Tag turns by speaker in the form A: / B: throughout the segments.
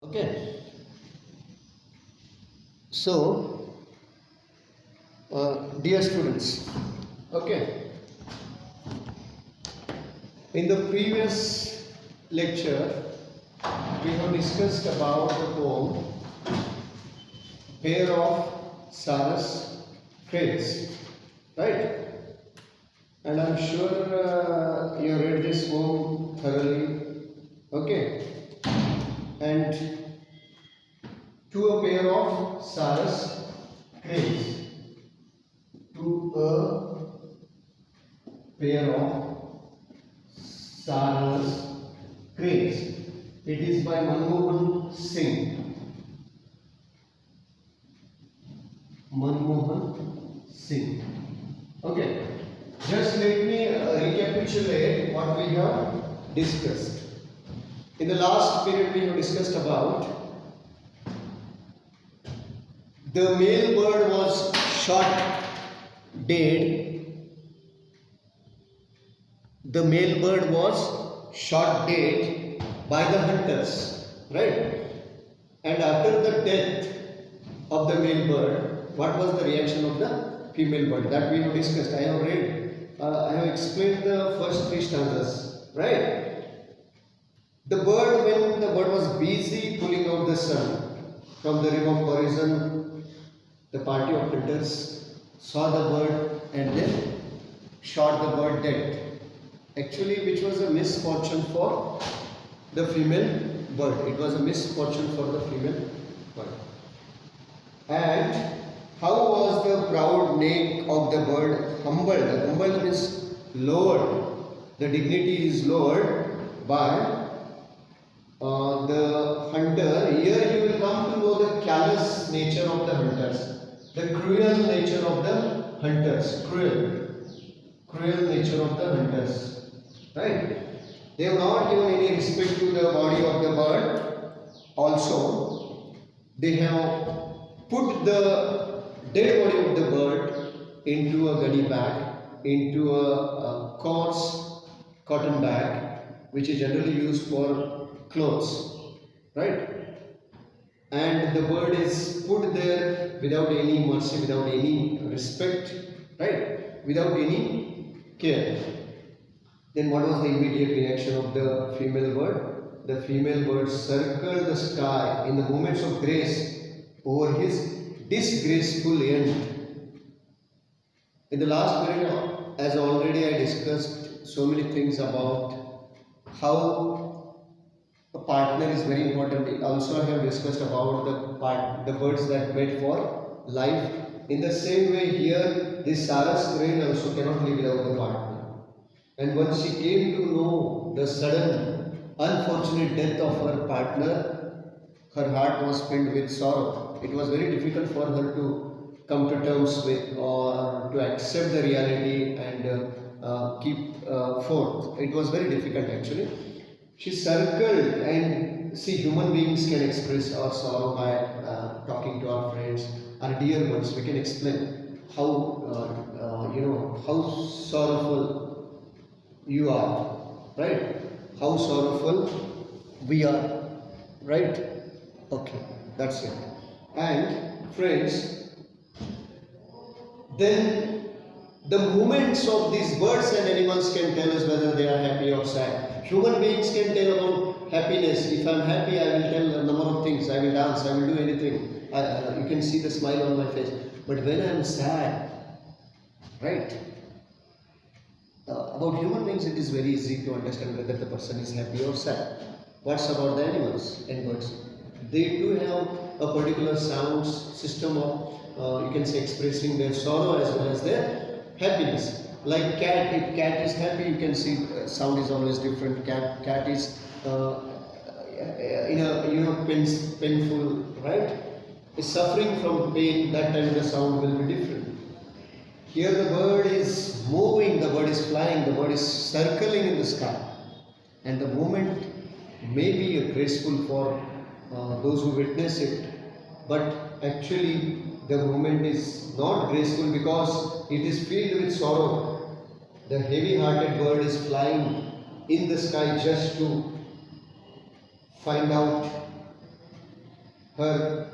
A: Okay. So, dear students, okay, in the previous lecture we have discussed about the poem Pair of Sarus Crates, right? And I'm sure you read this poem thoroughly, okay? And to a pair of Sarus crates, to a pair of Sarus crates. It is by Manmohan Singh. Manmohan Singh. Okay, just let me recapitulate what we have discussed. In the last period, we have discussed about the male bird was shot dead. The male bird was shot dead by the hunters, right? And after the death of the male bird, what was the reaction of the female bird? That we have discussed. I have read, I have explained the first three stanzas, right? The bird, when the bird was busy pulling out the sun from the rim of horizon, the party of hunters saw the bird and then shot the bird dead. Actually, which was a misfortune for the female bird. It was a misfortune for the female bird. And how was the proud neck of the bird humbled? Humbled means lowered. The dignity is lowered by the hunter. Here you will come to know the callous nature of the hunters, the cruel nature of the hunters, cruel nature of the hunters, right? They have not given any respect to the body of the bird. Also, they have put the dead body of the bird into a gunny bag, into a coarse cotton bag, which is generally used for clothes, right? And the bird is put there without any mercy, without any respect, right? Without any care. Then what was the immediate reaction of the female bird? The female bird circled the sky in the moments of grace over his disgraceful end. In the last period, as already I discussed so many things about how a partner is very important. Also, I have discussed about the birds that wait for life. In the same way, here this Sarus crane also cannot live without the partner. And once she came to know the sudden, unfortunate death of her partner, her heart was filled with sorrow. It was very difficult for her to come to terms with or to accept the reality and keep forth. It was very difficult actually. She circled, and see, human beings can express our sorrow by talking to our friends, our dear ones. We can explain how how sorrowful you are, right? How sorrowful we are, right? Okay, that's it. And friends, then the movements of these birds and animals can tell us whether they are happy or sad. Human beings can tell about happiness. If I'm happy, I will tell a number of things. I will dance, I will do anything. You can see the smile on my face. But when I'm sad, right? About human beings, it is very easy to understand whether the person is happy or sad. What's about the animals and birds? They do have a particular sound system of, you can say, expressing their sorrow as well as their happiness. Like cat, if cat is happy, you can see sound is always different. Cat is in a painful, right? Is suffering from pain. That time the sound will be different. Here the bird is moving, the bird is flying, the bird is circling in the sky, and the movement may be graceful for those who witness it, but actually the movement is not graceful because it is filled with sorrow. The heavy-hearted bird is flying in the sky just to find out her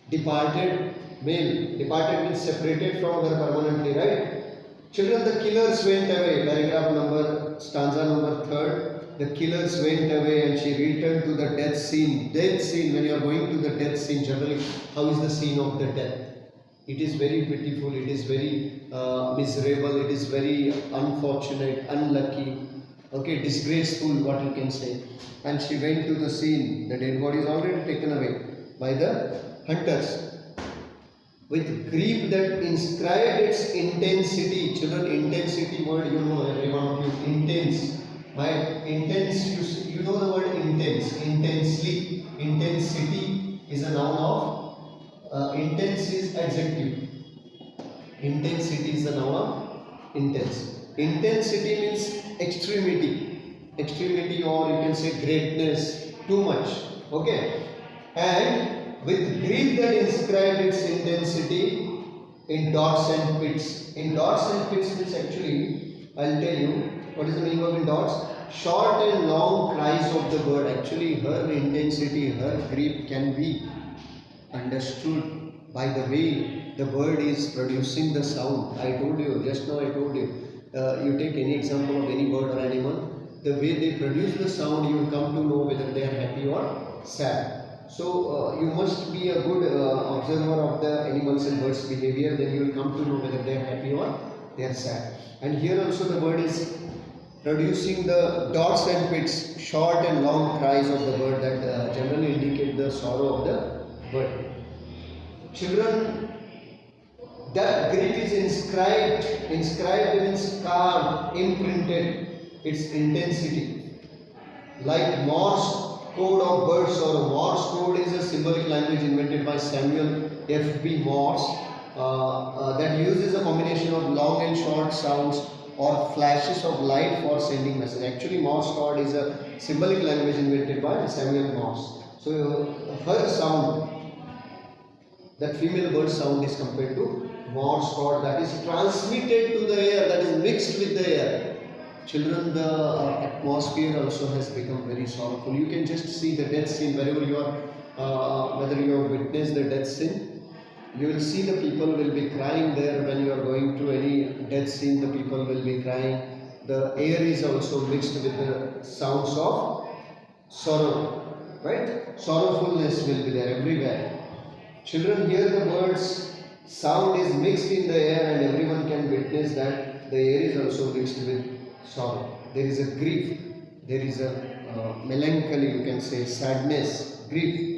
A: departed male. Departed means separated from her permanently, right? Children, the killers went away. Paragraph number, stanza number 3rd. The killers went away and she returned to the death scene. Death scene, when you are going to the death scene, generally, how is the scene of the death? It is very pitiful, it is very miserable, it is very unfortunate, unlucky, okay, disgraceful, what you can say. And she went to the scene. The dead body is already taken away by the hunters. With grief that inscribed its intensity. Children, intensity word, you know, every one of you, intense. My intense, you know the word intense, intensely. Intensity is a noun of, intense is adjective. Intensity is a noun of intense. Intensity means extremity. Extremity, or you can say greatness, too much. Okay. And with grief that inscribed its intensity in dots and pits. In dots and pits means, actually, I'll tell you what is the meaning of in dots. Short and long cries of the bird. Actually, her intensity, her grief can be understood by the way the bird is producing the sound. I told you, just now I told you, you take any example of any bird or animal, the way they produce the sound, you will come to know whether they are happy or sad. So you must be a good observer of the animals and birds' behavior, then you will come to know whether they are happy or they are sad. And here also the bird is producing the dots and pits, short and long cries of the bird that generally indicate the sorrow of the bird. Children, that grief is inscribed means carved, imprinted, its intensity. Like Morse code of birds, or Morse code is a symbolic language invented by Samuel F.B. Morse that uses a combination of long and short sounds or flashes of light for sending message. Actually, Morse code is a symbolic language invented by Samuel Morse. So her sound, that female bird sound, is compared to Morse code, that is transmitted to the air, that is mixed with the air. Children, the atmosphere also has become very sorrowful. You can just see the death scene wherever you are, whether you have witnessed the death scene. You will see the people will be crying there. When you are going to any death scene, the people will be crying. The air is also mixed with the sounds of sorrow, right? Sorrowfulness will be there everywhere. Children, hear the words, sound is mixed in the air, and everyone can witness that the air is also mixed with sorrow. There is a grief, there is a melancholy, you can say, sadness, grief.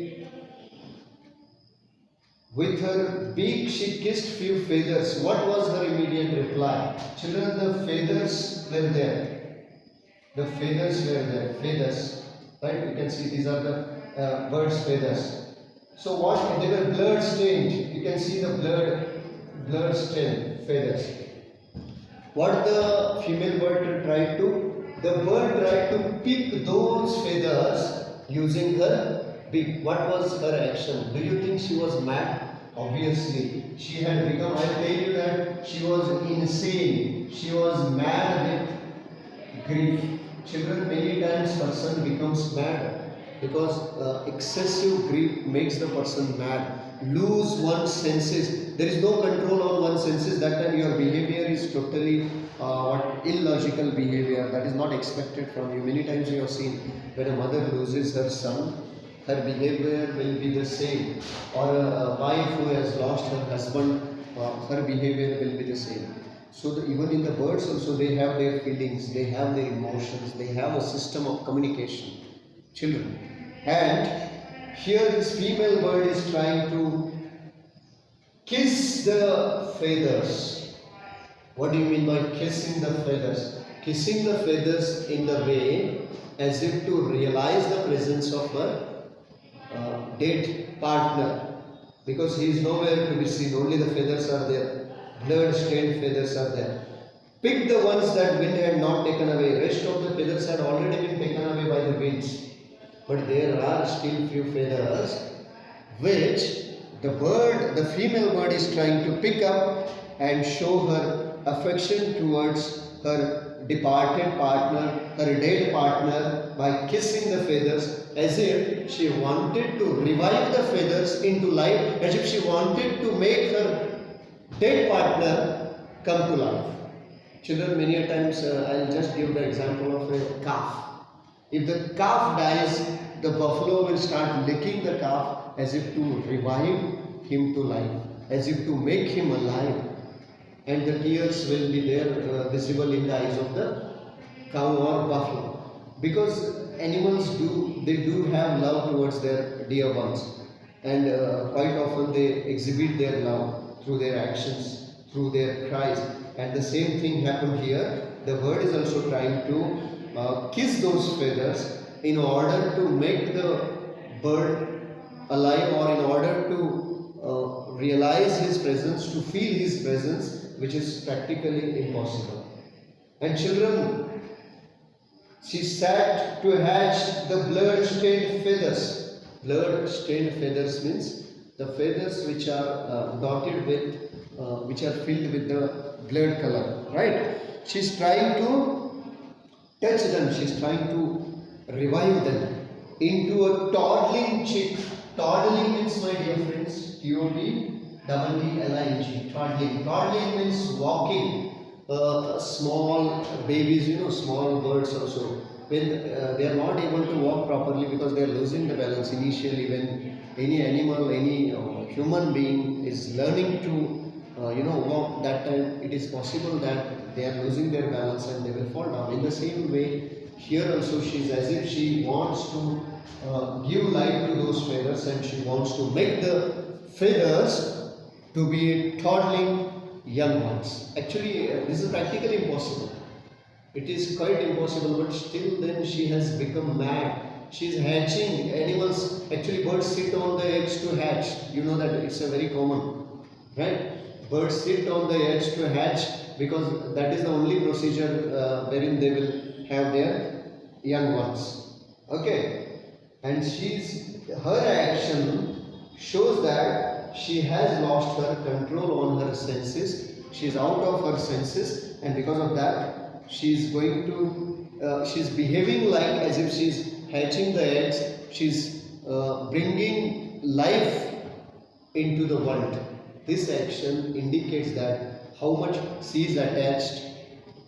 A: With her beak she kissed few feathers. What was her immediate reply? Children, the feathers were there. The feathers were there. Feathers, right? You can see these are the bird's feathers. So what? They were blood stained. You can see the blood stained feathers. What the female bird tried to? The bird tried to pick those feathers using her beak. What was her action? Do you think she was mad? Obviously, she had become, I tell you that she was insane. She was mad with grief. Children, many times person becomes mad because excessive grief makes the person mad. Lose one's senses. There is no control on one's senses. That time your behavior is totally illogical behavior. That is not expected from you. Many times you have seen when a mother loses her son, her behavior will be the same. Or a wife who has lost her husband, her behavior will be the same. So even in the birds also, they have their feelings, they have their emotions, they have a system of communication. Children. And here this female bird is trying to kiss the feathers. What do you mean by kissing the feathers? Kissing the feathers in the way as if to realize the presence of her dead partner, because he is nowhere to be seen, only the feathers are there, blood stained feathers are there. Pick the ones that wind had not taken away. Rest of the feathers had already been taken away by the winds, but there are still few feathers which the female bird is trying to pick up and show her affection towards her departed partner her dead partner by kissing the feathers, as if she wanted to revive the feathers into life, as if she wanted to make her dead partner come to life. Children, many a times I'll just give the example of a calf. If the calf dies, the buffalo will start licking the calf as if to revive him to life, as if to make him alive. And the tears will be there visible in the eyes of the cow or buffalo. Because animals do have love towards their dear ones. And quite often they exhibit their love through their actions, through their cries. And the same thing happened here. The bird is also trying to kiss those feathers in order to make the bird alive, or in order to realize his presence, to feel his presence, which is practically impossible. And children, she sat to hatch the blood-stained feathers. Blood-stained feathers means the feathers which are dotted with, which are filled with the blood color, right? She's trying to touch them, she's trying to revive them into a toddling chick. Toddling means, my dear friends, Toddling, toddling. Toddling means walking. Small babies, small birds also, when they are not able to walk properly because they are losing the balance initially. When any animal, any human being is learning to walk, that time it is possible that they are losing their balance and they will fall down. In the same way, here also she is as if she wants to give life to those feathers, and she wants to make the feathers to be toddling young ones. Actually, this is practically impossible. It is quite impossible, but still then she has become mad. She is hatching animals. Actually, birds sit on the eggs to hatch. You know that it's a very common, right? Birds sit on the eggs to hatch because that is the only procedure wherein they will have their young ones. Okay, and her action shows that she has lost her control on her senses. She is out of her senses, and because of that, she is she's behaving like as if she's hatching the eggs. She's bringing life into the world. This action indicates that how much she is attached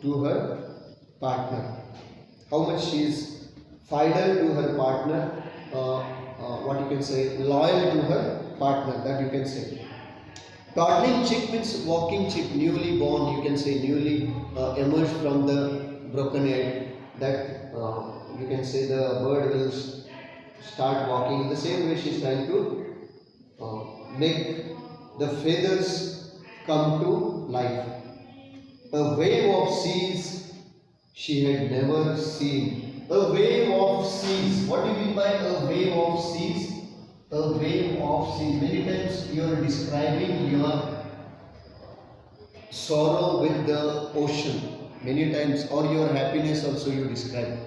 A: to her partner, how much she is fidel to her partner, what you can say, loyal to her partner, that you can say. Toddling chick means walking chick, newly born, you can say, newly emerged from the broken egg. That you can say the bird will start walking. In the same way, she is trying to make the feathers come to life. A wave of seas she had never seen. A wave of seas. What do you mean by a wave of seas? A wave of seas. Many times you are describing your sorrow with the ocean. Many times, or your happiness also you describe.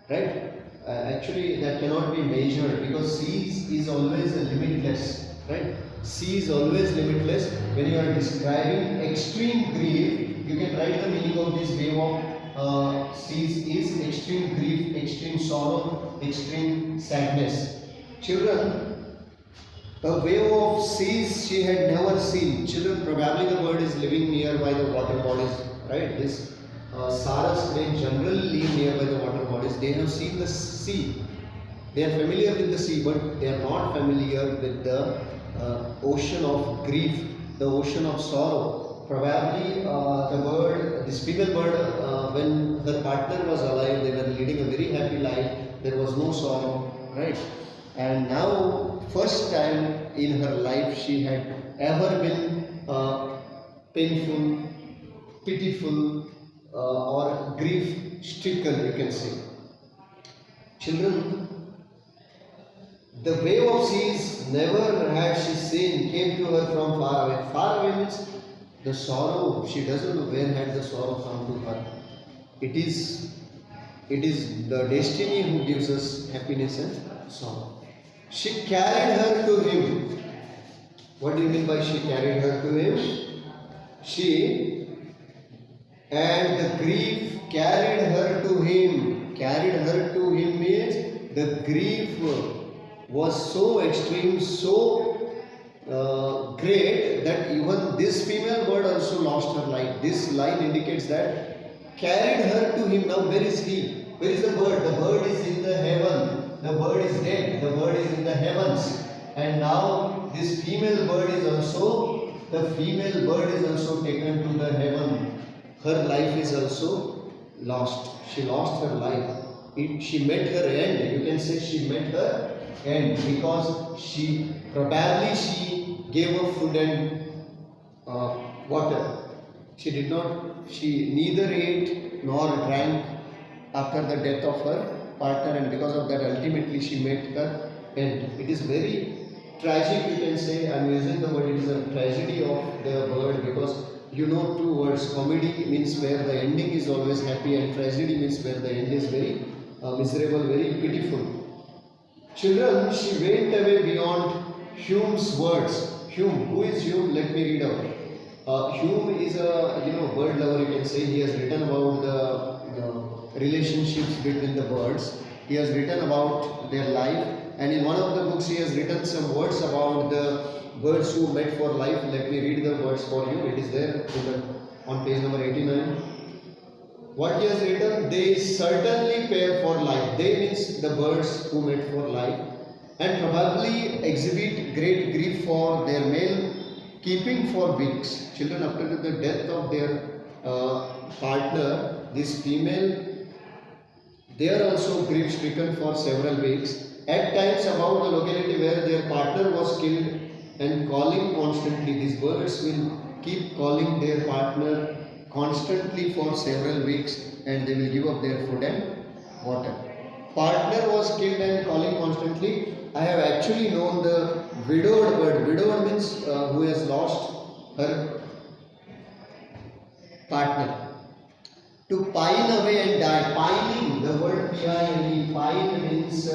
A: Right? Actually, that cannot be measured because seas is always limitless. Right? Sea is always limitless. When you are describing extreme grief, you can write the meaning of this wave of seas is extreme grief, extreme sorrow, extreme sadness. Children, a wave of seas she had never seen. Children, probably the bird is living nearby the water bodies, right? This Sarus may generally live nearby the water bodies. They have seen the sea. They are familiar with the sea, but they are not familiar with the ocean of grief, the ocean of sorrow. Probably this female bird, when her partner was alive, they were leading a very happy life. There was no sorrow, right? And now, first time in her life, she had ever been painful, pitiful, or grief-stricken, you can say. Children, the wave of seas never had she seen came to her from far away. Far away means the sorrow. She doesn't know where had the sorrow come to her. It is the destiny who gives us happiness and sorrow. She carried her to him. What do you mean by she carried her to him? She and the grief carried her to him. carried her to him means the grief was so extreme, so great that even this female bird also lost her life. This line indicates that carried her to him. Now where is he? Where is the bird? The bird is in the heaven. The bird is dead. The bird is in the heavens. And now this female bird is also, the female bird is also taken to the heaven. Her life is also lost. She lost her life. She met her end. You can say she met her end because she gave up food and water. She neither ate nor drank after the death of her partner, and because of that ultimately she met her end. It is very tragic, you can say. I am using the word, it is a tragedy of the bird, because you know two words. Comedy means where the ending is always happy, and tragedy means where the end is very miserable, very pitiful. Children, she went away beyond Hume's words. Hume, who is Hume? Let me read out. Hume is a bird lover, you can say. He has written about the relationships between the birds. He has written about their life, and in one of the books he has written some words about the birds who met for life. Let me read the words for you. It is there on page number 89. What he has written: they certainly pair for life. They means the birds who met for life, and probably exhibit great grief for their male keeping for weeks. Children, after the death of their partner, this female, they are also grief stricken for several weeks. At times about the locality where their partner was killed, and calling constantly. These birds will keep calling their partner constantly for several weeks, and they will give up their food and water. Partner was killed and calling constantly. I have actually known the widowed bird. Widowed means who has lost her partner. To pine away and die. Pining, the word P-I-N-E, pine means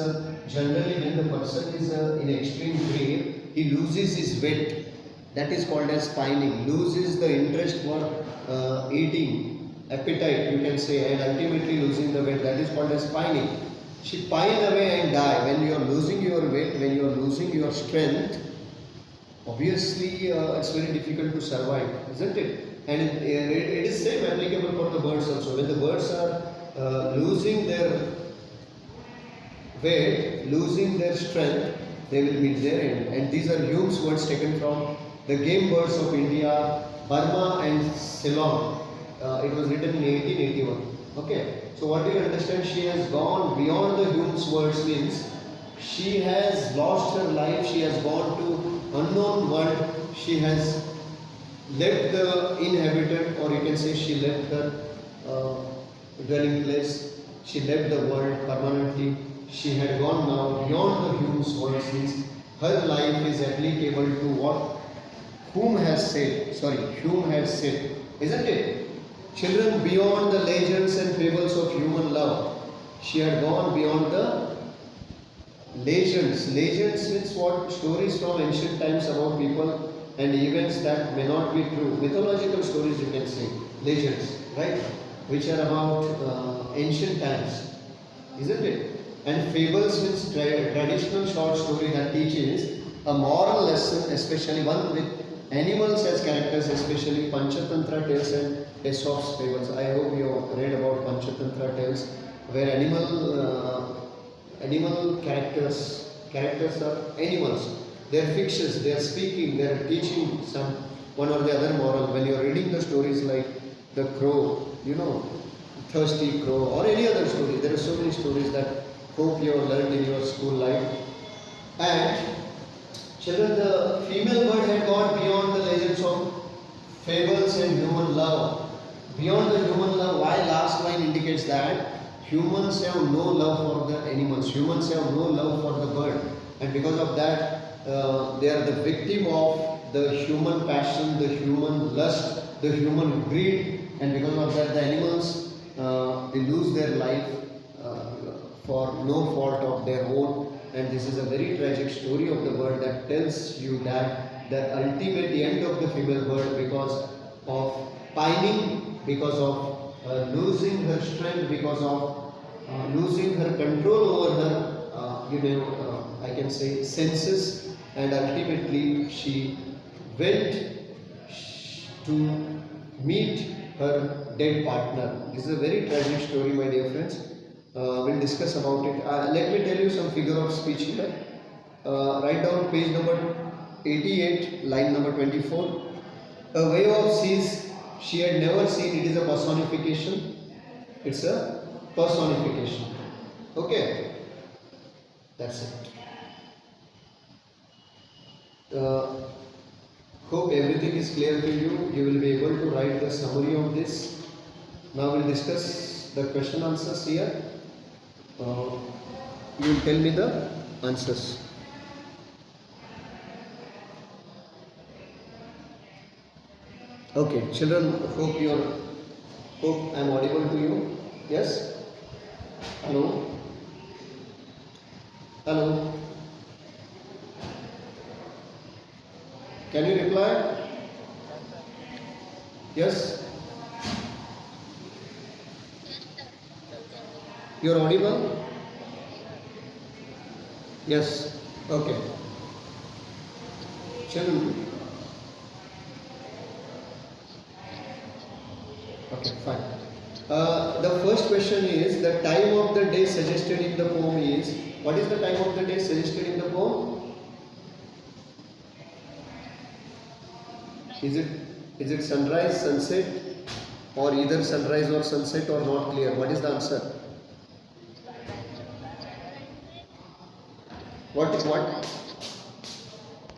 A: generally when the person is in extreme grief, he loses his weight. That is called as pining. Loses the interest for eating, appetite, you can say, and ultimately losing the weight. That is called as pining. She pine away and die. When you are losing your weight, when you are losing your strength, obviously it's very difficult to survive, isn't it? And it is same applicable for the birds also. When the birds are losing their weight, losing their strength, they will meet their end. And these are Hume's words taken from the Game Birds of India, Burma and Ceylon. It was written in 1881. Okay. So what do you understand? She has gone beyond the Hume's words means she has lost her life. She has gone to unknown world. She has left the inhabited, or you can say she left her dwelling place. She left the world permanently. She had gone now beyond the Hume's words means her life is applicable to what Hume has said. Hume has said, isn't it? Children, beyond the legends and fables of human love. She had gone beyond the legends. Legends means what? Stories from ancient times about people and events that may not be true. Mythological stories, you can say. Legends, right? Which are about ancient times, isn't it? And fables means traditional short story that teaches a moral lesson, especially one with animals as characters, especially Panchatantra tales and Aesop's fables. I hope you have read about Panchatantra tales, where animal characters are animals. They are fictions, they are speaking, they are teaching some one or the other moral. When you are reading the stories like the crow, thirsty crow, or any other story, there are so many stories that hope you have learned in your school life. And children, the female bird had gone beyond the legends of fables and human love. Beyond the human love, why last line indicates that humans have no love for the animals, humans have no love for the bird, and because of that they are the victim of the human passion, the human lust, the human greed, and because of that the animals they lose their life for no fault of their own. And this is a very tragic story of the bird that tells you that the ultimate end of the female bird, because of pining, because of losing her strength, because of losing her control over her, I can say senses, and ultimately she went to meet her dead partner. This is a very tragic story, my dear friends. We'll discuss about it. Let me tell you some figure of speech here. Write down page number 88, line number 24. A wave of seas she had never seen. It is a personification. It's a personification. Okay, that's it. Hope everything is clear to you. You will be able to write the summary of this. Now we'll discuss the question answers here. You will tell me the answers. Okay, children, hope I am audible to you. Yes? Hello? Hello? Can you reply? Yes? You are audible? Yes. Okay. Children. Okay, fine. The first question is, the time of the day suggested in the poem is, what is the time of the day suggested in the poem? Is it sunrise, sunset, or either sunrise or sunset, or not clear? What is the answer? What?